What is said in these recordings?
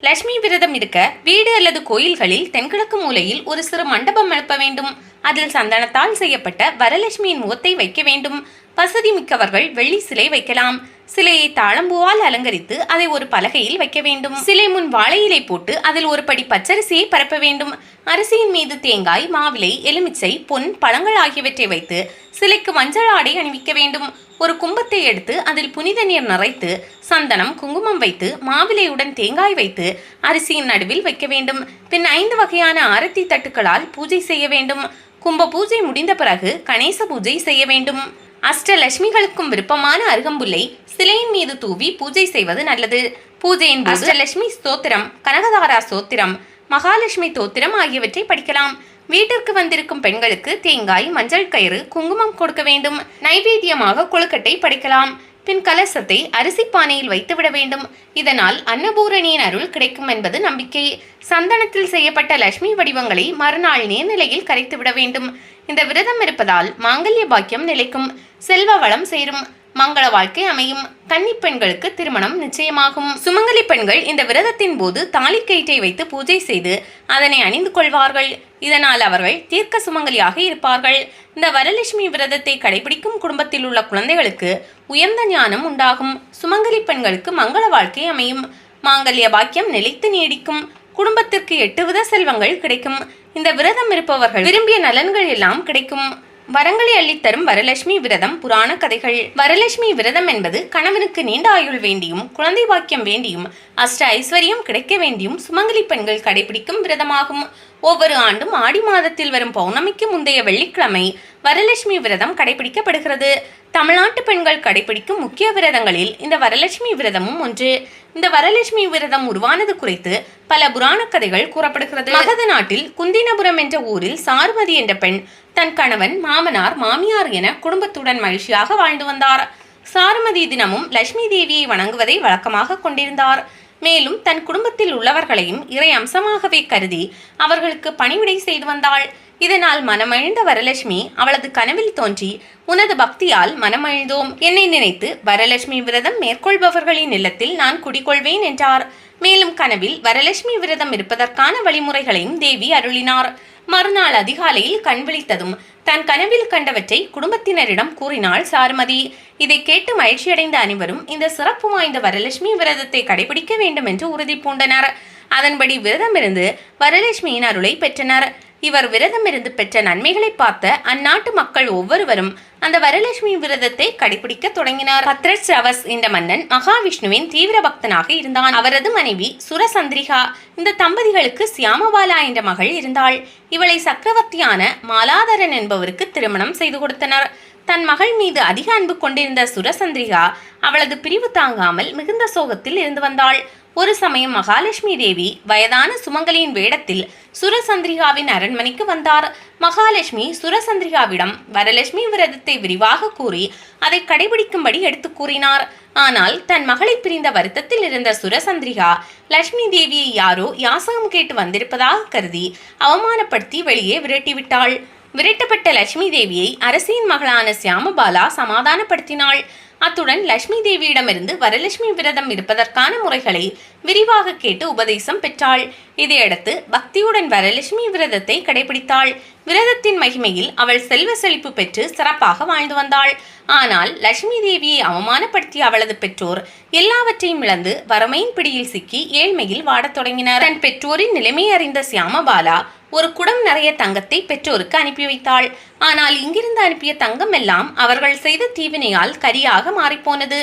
லட்சுமி விரதம் இருக்க வீடு அல்லது கோயில்களில் தென்கிழக்கு மூலையில் ஒரு சிறு மண்டபம் எழுப்ப வேண்டும். அதில் சந்தனத்தால் செய்யப்பட்ட வரலட்சுமியின் முகத்தை வைக்க வேண்டும். வசதி மிக்கவர்கள் வெள்ளி சிலை வைக்கலாம். சிலையை தாழம்பூவால் அலங்கரித்து அதை ஒரு பலகையில் வைக்க வேண்டும். சிலை முன் வாழை இலை போட்டு அதில் ஒரு படி பச்சரிசியை பரப்ப வேண்டும். அரிசியின் மீது தேங்காய், மாவிலை, எலுமிச்சை, பொன், பழங்கள் ஆகியவற்றை வைத்து சிலைக்கு மஞ்சள் ஆடை அணிவிக்க வேண்டும். ஒரு கும்பத்தை எடுத்து அதில் புனித நீர் நிறைத்து சந்தனம், குங்குமம் வைத்து மாவிலையுடன் தேங்காய் வைத்து அரிசியின் நடுவில் வைக்க வேண்டும். பின் 5 வகையான ஆரத்தி தட்டுக்களால் பூஜை செய்ய வேண்டும். கும்ப பூஜை முடிந்த பிறகு கணேச பூஜை செய்ய வேண்டும். அஷ்டலட்சுமிகளுக்கும் விருப்பமான அருகம்புல்லை சிலையின் மீது தூவி பூஜை செய்வது நல்லது. பூஜையின் போது அஷ்டலட்சுமி ஸ்தோத்திரம், கனகதாரா ஸ்தோத்திரம், மகாலட்சுமி தோத்திரம் ஆகியவற்றை படிக்கலாம். வீட்டிற்கு வந்திருக்கும் பெண்களுக்கு தேங்காய், மஞ்சள் கயிறு, குங்குமம் கொடுக்க வேண்டும். நைவேத்தியமாக கொழுக்கட்டை படைக்கலாம். பின் கலசத்தை அரிசி பானையில் வைத்துவிட வேண்டும். இதனால் அன்னபூரணியின் அருள் கிடைக்கும் என்பது நம்பிக்கை. சந்தனத்தில் செய்யப்பட்ட லட்சுமி வடிவங்களை மறுநாள் நீர்நிலையில் கரைத்துவிட வேண்டும். இந்த விரதம் இருப்பதால் மாங்கல்ய பாக்கியம் நிலைக்கும், செல்வ வளம் சேரும், மங்கள வாழ்க்கை அமையும். கன்னி பெண்களுக்கு திருமணம் நிச்சயமாகும். சுமங்கலி பெண்கள் இந்த விரதத்தின் போது தாலி கயிற்றை வைத்து பூஜை செய்து அதனை அணிந்து கொள்வார்கள். இதனால் அவர்கள் தீர்க்க சுமங்கலியாக இருப்பார்கள். இந்த வரலட்சுமி விரதத்தை கடைபிடிக்கும் குடும்பத்தில் உள்ள குழந்தைகளுக்கு உயர்ந்த ஞானம் உண்டாகும். சுமங்கலி பெண்களுக்கு மங்கள வாழ்க்கை அமையும். மாங்கல்ய பாக்கியம் நிலைத்து நீடிக்கும். குடும்பத்திற்கு 8 வித செல்வங்கள் கிடைக்கும். இந்த விரதம் இருப்பவர்கள் விரும்பிய நலன்கள் எல்லாம் கிடைக்கும். வரங்களை அள்ளித்தரும் வரலட்சுமி விரதம் புராண கதைகள். வரலட்சுமி விரதம் என்பது கணவனுக்கு நீண்ட ஆயுள் வேண்டியும் குழந்தை பாக்கியம் வேண்டியும் அஷ்ட ஐஸ்வர்யம் கிடைக்க வேண்டியும் சுமங்கலி பெண்கள் கடைபிடிக்கும் விரதமாகும். ஒவ்வொரு ஆண்டும் ஆடி மாதத்தில் வரும் பௌர்ணமிக்கு முந்தைய வெள்ளிக்கிழமை வரலட்சுமி விரதம் கடைபிடிக்கப்படுகிறது. தமிழ்நாட்டு பெண்கள் கடைபிடிக்கும் முக்கிய விரதங்களில் இந்த வரலட்சுமி விரதமும் ஒன்று. இந்த வரலட்சுமி விரதம் உருவானது குறித்து பல புராண கதைகள் கூறப்படுகிறது. மகத நாட்டில் குந்தினபுரம் என்ற ஊரில் சாருமதி என்ற பெண் தன் கணவன், மாமனார், மாமியார் என குடும்பத்துடன் மகிழ்ச்சியாக வாழ்ந்து வந்தார். சாருமதி தினமும் லட்சுமி தேவியை வணங்குவதை வழக்கமாக கொண்டிருந்தார். மேலும் தன் குடும்பத்தில் உள்ளவர்களையும் இறை அம்சமாகவே கருதி அவர்களுக்கு பணிவிடை செய்து வந்தாள். இதனால் மனமழிந்த வரலட்சுமி அவளது கனவில் தோன்றி, உனது பக்தியால் மனமழிந்தோம், என்னை நினைத்து வரலட்சுமி விரதம் மேற்கொள்பவர்களின் இல்லத்தில் நான் குடிகொள்வேன் என்றார். மேலும் கனவில் வரலட்சுமி விரதம் இருப்பதற்கான வழிமுறைகளையும் தேவி அருளினார். மறுநாள் அதிகாலையில் கண் விழித்ததும் தன் கனவில் கண்டவற்றை குடும்பத்தினரிடம் கூறினாள் சாருமதி. இதை கேட்டு மகிழ்ச்சியடைந்த அனைவரும் இந்த சிறப்பு வாய்ந்த வரலட்சுமி விரதத்தை கடைபிடிக்க வேண்டும் என்று உறுதி பூண்டனர். அதன்படி விரதமிருந்து வரலட்சுமியின் அருளை பெற்றனர். இவர் விரதமிருந்து பெற்ற நன்மைகளை பார்த்த அந்நாட்டு மக்கள் ஒவ்வொருவரும் அந்த வரலட்சுமி விரதத்தை கடைபிடிக்க தொடங்கினார். பத்ரஸ்ரவஸ் என்ற மன்னன் மகாவிஷ்ணுவின் தீவிர பக்தனாக இருந்தான். அவரது மனைவி சுரசந்திரிகா. இந்த தம்பதிகளுக்கு சியாமபாலா என்ற மகள் இருந்தாள். இவளை சக்கரவர்த்தியான மாலாதரன் என்பவருக்கு திருமணம் செய்து கொடுத்தனர். தன் மகள் மீது அதிக அன்பு கொண்டிருந்த சுரசந்திரிகா அவளது பிரிவு தாங்காமல் மிகுந்த சோகத்தில் இருந்து வந்தாள். ஒரு சமயம் மகாலட்சுமி தேவி வயதான சுமங்கலியின் வேடத்தில் சுரசந்திரிகாவின் அரண்மனைக்கு வந்தார். மகாலட்சுமி சுரசந்திரிகாவிடம் வரலட்சுமி விரதத்தை விரிவாக கூறி அதை கடைபிடிக்கும்படி எடுத்து கூறினார். ஆனால் தன் மகளை பிரிந்த வருத்தத்தில் இருந்த சுரசந்திரிகா லட்சுமி தேவியை யாரோ யாசகம் கேட்டு வந்திருப்பதாக கருதி அவமானப்படுத்தி வெளியே விரட்டிவிட்டாள். விரட்டப்பட்ட லட்சுமி தேவியை அரசியின் மகளான சியாமபாலா சமாதானப்படுத்தினாள். அத்துடன் லட்சுமி தேவியிடமிருந்து வரலட்சுமி விரதம் இருப்பதற்கான முறைகளை விரிவாக கேட்டு உபதேசம் பெற்றாள். இதையடுத்து பக்தியுடன் வரலட்சுமி விரதத்தை கடைபிடித்தாள். விரதத்தின் மகிமையில் அவள் செல்வ செழிப்பு பெற்று சிறப்பாக வாழ்ந்து வந்தாள். ஆனால் லட்சுமி தேவியை அவமானப்படுத்திய அவளது பெற்றோர் எல்லாவற்றையும் இழந்து வறுமையின் பிடியில் சிக்கி ஏழ்மையில் வாடத் தொடங்கினர். தன் பெற்றோரின் நிலைமை அறிந்த சியாமபாலா ஒரு குடம் நிறைய தங்கத்தை பெற்றோருக்கு அனுப்பி வைத்தாள். ஆனால் இங்கிருந்து அனுப்பிய தங்கம் எல்லாம் அவர்கள் செய்த தீவினையால் கரியாக மாறிப்போனது.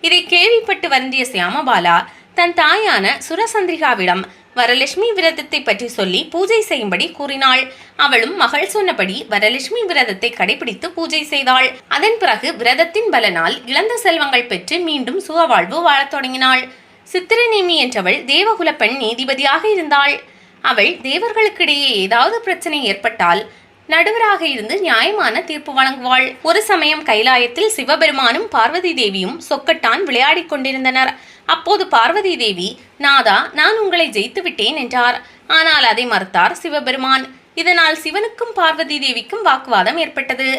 இதை கேள்விப்பட்டு வருந்திய சியாமபாலா தன் தாயான சுரசந்திரிகாவிடம் வரலட்சுமி விரதத்தை பற்றி சொல்லி பூஜை செய்யும்படி கூறினாள். அவளும் மகள் சொன்னபடி வரலட்சுமி விரதத்தை கடைபிடித்து பூஜை செய்தாள். அதன் பிறகு விரதத்தின் பலனால் இழந்த செல்வங்கள் பெற்று மீண்டும் சுகவாழ்வு வாழத் தொடங்கினாள். சித்திரநேமி என்றவள் தேவகுல பெண் நீதிபதியாக இருந்தாள். அவள் தேவர்களுக்கிடையே ஏதாவது பிரச்சனை ஏற்பட்டால் நடுவராக இருந்து நியாயமான தீர்ப்பு வழங்குவாள். ஒரு சமயம் கைலாயத்தில் சிவபெருமானும் பார்வதி தேவியும் சொக்கட்டான் விளையாடி கொண்டிருந்தனர். அப்போது பார்வதி தேவி, நாதா, நான் உங்களை ஜெயித்து விட்டேன் என்றார். ஆனால் அதை மறுத்தார் சிவபெருமான். இதனால் சிவனுக்கும் பார்வதி தேவிக்கும் வாக்குவாதம் ஏற்பட்டது.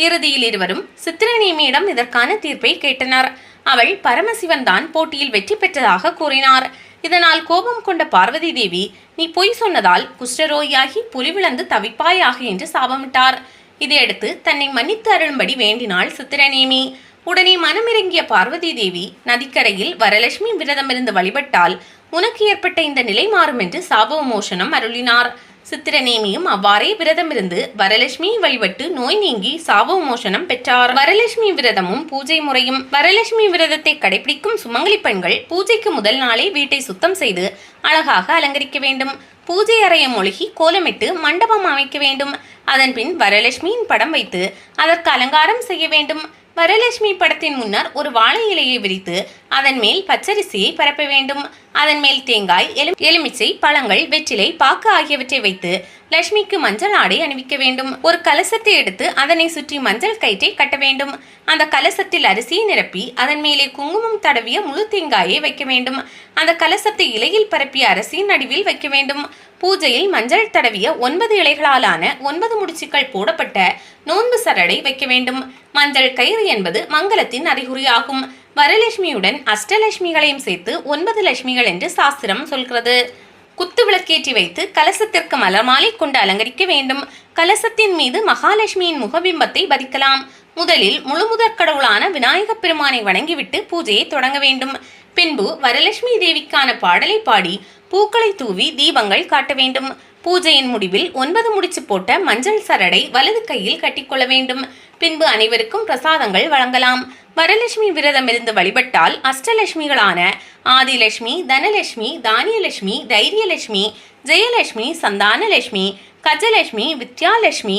இறுதியில் இருவரும் சித்திரநேமியிடம் இதற்கான தீர்ப்பை கேட்டனர். அவள் பரமசிவன் தான் போட்டியில் வெற்றி பெற்றதாக கூறினார். இதனால் கோபம் கொண்ட பார்வதி தேவி, நீ பொய் சொன்னதால் குஷ்டரோகியாகி புலிவிழந்து தவிப்பாயாக என்று சாபமிட்டார். இதையடுத்து தன்னை மன்னித்து அருளும்படி வேண்டினாள் சித்திரநேமி. உடனே மனமிறங்கிய பார்வதி தேவி, நதிக்கரையில் வரலட்சுமி விரதமிருந்து வழிபட்டால் உனக்கு ஏற்பட்ட இந்த நிலை மாறும் என்று சாப விமோசனம் அருளினார். சித்திரநேமியும் அவ்வாறே விரதமிருந்து வரலட்சுமியை வழிபட்டு நோய் நீங்கி சாப விமோசனம் பெற்றார். வரலட்சுமி விரதமும் பூஜை முறையும். வரலட்சுமி விரதத்தை கடைபிடிக்கும் சுமங்கலி பெண்கள் பூஜைக்கு முதல் நாளே வீட்டை சுத்தம் செய்து அழகாக அலங்கரிக்க வேண்டும். பூஜை அறையை மொழிகி கோலமிட்டு மண்டபம் அமைக்க வேண்டும். அதன்பின் வரலட்சுமியின் படம் வைத்து அதற்கு அலங்காரம் செய்ய வேண்டும். வரலட்சுமி படத்தின் முன்னர் ஒரு வாழை இலையை விரித்து அதன் மேல் பச்சரிசியை பரப்ப வேண்டும். அதன் மேல் தேங்காய், எலுமிச்சை, பழங்கள், வெற்றிலை, பாக்கு ஆகியவற்றை வைத்து லட்சுமிக்கு மஞ்சள் ஆடை அணிவிக்க வேண்டும். ஒரு கலசத்தை எடுத்து அதனை சுற்றி மஞ்சள் கயிற்றை கட்ட வேண்டும். அந்த கலசத்தில் அரிசியை நிரப்பி அதன் மேலே குங்குமம் தடவிய முழு தேங்காயை வைக்க வேண்டும். அந்த கலசத்தை இலையில் பரப்பிய அரிசியின் நடுவில் வைக்க வேண்டும். பூஜையில் மஞ்சள் தடவிய 9 இலைகளாலான 9 முடிச்சுக்கள் போடப்பட்ட நோன்பு சரடை வைக்க வேண்டும். மஞ்சள் கயிறு என்பது மங்களத்தின் அறிகுறியாகும். வரலட்சுமியுடன் அஷ்டலட்சுமிகளையும் சேர்த்து 9 லட்சுமிகள் என்று சாஸ்திரம் சொல்கிறது. குத்து விளக்கேற்றி வைத்து கலசத்திற்கு மலர் மாலை கொண்டு அலங்கரிக்க வேண்டும். கலசத்தின் மீது மகாலட்சுமியின் முகபிம்பத்தை பதிக்கலாம். முதலில் முழுமுதற் கடவுளான விநாயகப் பெருமானை வணங்கிவிட்டு பூஜையை தொடங்க வேண்டும். பின்பு வரலட்சுமி தேவிக்கான பாடலை பாடி பூக்களை தூவி தீபங்கள் காட்ட வேண்டும். பூஜையின் முடிவில் 9 முடிச்சு போட்ட மஞ்சள் சரடை வலது கையில் கட்டிக்கொள்ள வேண்டும். பின்பு அனைவருக்கும் பிரசாதங்கள் வழங்கலாம். வரலட்சுமி விரதம் இருந்து வழிபட்டால் அஷ்டலட்சுமிகளான ஆதிலட்சுமி, தனலட்சுமி, தானியலட்சுமி, தைரியலட்சுமி, ஜெயலட்சுமி, சந்தானலட்சுமி, கஜலட்சுமி, வித்யாலட்சுமி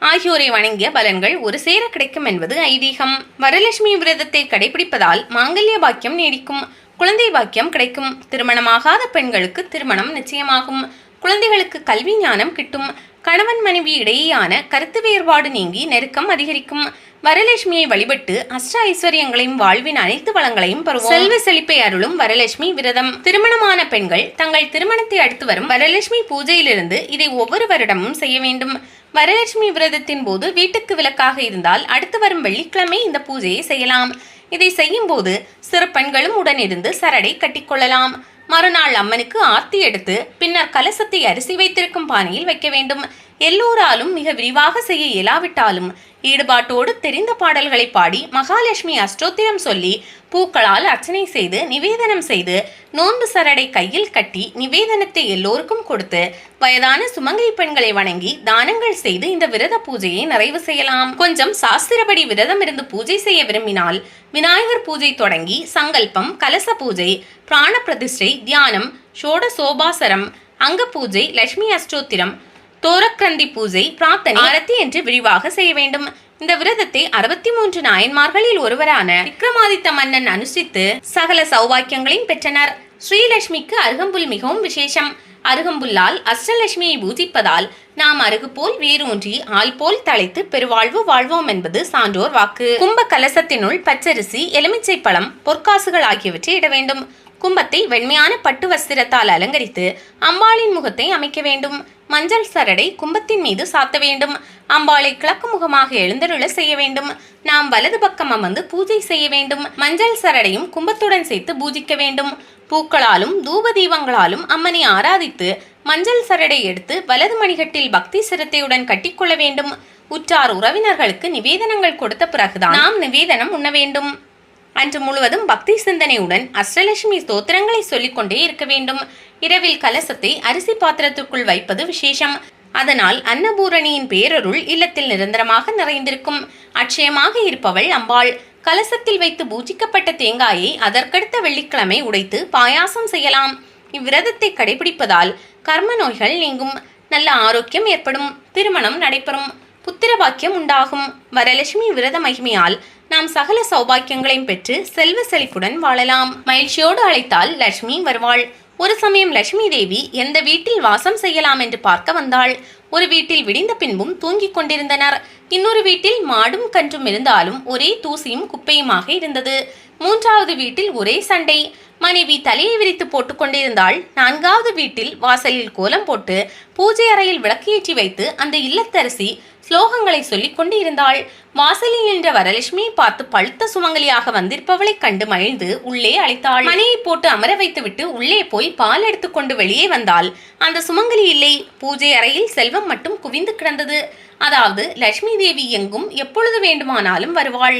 ஆகியோரை வணங்கிய பலன்கள் ஒரு சேர கிடைக்கும் என்பது ஐதீகம். வரலட்சுமி விரதத்தை கடைபிடிப்பதால் மாங்கல்ய பாக்கியம் நீடிக்கும், குழந்தை பாக்கியம் கிடைக்கும், திருமணமாகாத பெண்களுக்கு திருமணம் நிச்சயமாகும், குழந்தைகளுக்கு கல்வி ஞானம் கிட்டும், கணவன் மனைவி இடையேயான கருத்து வேறுபாடு நீங்கி நெருக்கம் அதிகரிக்கும். வரலட்சுமியை வழிபட்டு அஷ்ட ஐஸ்வர்யங்களையும் வாழ்வின் அனைத்து வளங்களையும் பெறுவோம். செல்வ செழிப்பை அருளும் வரலட்சுமி விரதம். திருமணமான பெண்கள் தங்கள் திருமணத்தை அடுத்து வரும் வரலட்சுமி பூஜையிலிருந்து இதை ஒவ்வொரு வருடமும் செய்ய வேண்டும். வரலட்சுமி விரதத்தின் போது வீட்டுக்கு விலக்காக இருந்தால் அடுத்து வரும் வெள்ளிக்கிழமை இந்த பூஜையை செய்யலாம். இதை செய்யும் போது சிறு பெண்களும் உடனிருந்து சரடை கட்டிக்கொள்ளலாம். மறுநாள் அம்மனுக்கு ஆர்த்தி எடுத்து பின்னர் கலசத்தை அரிசி வைத்திருக்கும் பானையில் வைக்க வேண்டும். எல்லோராலும் மிக விரிவாக செய்ய இயலாவிட்டாலும் ஈடுபாட்டோடு தெரிந்த பாடல்களை பாடி மகாலட்சுமி அஷ்டோத்திரம் சொல்லி பூக்களால் அர்ச்சனை செய்து நிவேதனம் செய்து நோன்பு சரடை கையில் கட்டி நிவேதனத்தை எல்லோருக்கும் கொடுத்து வயதான சுமங்கலி பெண்களை வணங்கி தானங்கள் செய்து இந்த விரத பூஜையை நிறைவு செய்யலாம். கொஞ்சம் சாஸ்திரப்படி விரதம் இருந்து பூஜை செய்ய விரும்பினால் விநாயகர் பூஜை தொடங்கி சங்கல்பம், கலச பூஜை, பிராண பிரதிஷ்டை, தியானம், ஷோடசோபாசரம், அங்க பூஜை, லட்சுமி அஷ்டோத்திரம், தோரக்கிரந்தி பூஜை, பிரார்த்தனை, ஆரத்தி என்று விரிவாக செய்ய வேண்டும். இந்த விரதத்தை 63 நாயன்மார்களில் ஒருவரான விக்ரமாதித்த மன்னன் அனுஷ்டித்து சகல சௌபாக்கியங்களையும் பெற்றனர். ஸ்ரீலட்சுமிக்கு அருகம்புல் மிகவும் விசேஷம். அருகம்புல்லால் அஷ்டலட்சுமியை பூஜிப்பதால் நாம் அருகு போல் வேரூன்றி ஆள் போல் தழைத்து பெருவாழ்வு வாழ்வோம் என்பது சான்றோர் வாக்கு. கும்ப கலசத்தினுள் பச்சரிசி, எலுமிச்சை பழம், பொற்காசுகள் ஆகியவற்றை இட வேண்டும். கும்பத்தை வெண்மையான பட்டு வஸ்திரத்தால் அலங்கரித்து அம்பாளின் முகத்தை அமைக்க வேண்டும். மஞ்சள் சரடை கும்பத்தின் மீது சாத்த வேண்டும். அம்பாளை கிழக்கு முகமாக எழுந்தருள செய்ய வேண்டும். நாம் வலது பக்கம் அமர்ந்து பூஜை செய்ய வேண்டும். மஞ்சள் சரடையும் கும்பத்துடன் சேர்த்து பூஜிக்க வேண்டும். பூக்களாலும் தூப தீபங்களாலும் அம்மனை ஆராதித்து மஞ்சள் சரடை எடுத்து வலது மணிகட்டில் பக்தி சிரத்தையுடன் கட்டிக்கொள்ள வேண்டும். உற்றார் உறவினர்களுக்கு நிவேதனங்கள் கொடுத்த பிறகுதான் நாம் நிவேதனம் உண்ண வேண்டும். அன்று முழுவதும் பக்தி சிந்தனையுடன் அஷ்டலட்சுமி ஸ்தோத்திரங்களை சொல்லிக்கொண்டே இருக்க வேண்டும். இரவில் கலசத்தை அரிசி பாத்திரத்திற்குள் வைப்பது விசேஷம். அதனால் அன்னபூரணியின் பேரருள் இல்லத்தில் நிரந்தரமாக நிறைந்திருக்கும். அட்சயமாக இருப்பவள் அம்பாள். கலசத்தில் வைத்து பூஜிக்கப்பட்ட தேங்காயை அதற்கடுத்த வெள்ளிக்கிழமை உடைத்து பாயாசம் செய்யலாம். இவ்விரதத்தை கடைபிடிப்பதால் கர்ம நோய்கள் நீங்கும், நல்ல ஆரோக்கியம் ஏற்படும், திருமணம் நடைபெறும், புத்திர பாக்கியம் உண்டாகும். வரலட்சுமி விரத மகிமையால் நாம் சகல சௌபாக்கியங்களையும் பெற்று செல்வ செழிப்புடன் வாழலாம். மகிழ்ச்சியோடு அழைத்தால் லட்சுமி வருவாள். ஒரு சமயம் லட்சுமி தேவி எந்த வீட்டில் வாசம் செய்யலாம் என்று பார்க்க வந்தாள். ஒரு வீட்டில் விடிந்த பின்பும் தூங்கிக் கொண்டிருந்தனர். இன்னொரு வீட்டில் மாடும் கன்றும் இருந்தாலும் ஒரே தூசியும் குப்பையுமாக இருந்தது. மூன்றாவது வீட்டில் ஒரே சண்டை. மனைவி தலையை விரித்து போட்டுக் கொண்டிருந்தாள். நான்காவது வீட்டில் வாசலில் கோலம் போட்டு பூஜை அறையில் விளக்கேற்றி வைத்து அந்த இல்லத்தரசி ஸ்லோகங்களை சொல்லிக் கொண்டு இருந்தாள். வாசலில் நின்ற வரலட்சுமியை பார்த்து பழுத்த சுமங்கலியாக வந்திருப்பவளை கண்டு மகிழ்ந்து உள்ளே அழைத்தாள். மனையை போட்டு அமர வைத்துவிட்டு உள்ளே போய் பால் எடுத்துக்கொண்டு வெளியே வந்தாள். அந்த சுமங்கலி இல்லை. பூஜை அறையில் செல்வம் மட்டும் குவிந்து கிடந்தது. அதாவது லட்சுமி தேவி எங்கும் எப்பொழுது வேண்டுமானாலும் வருவாள்.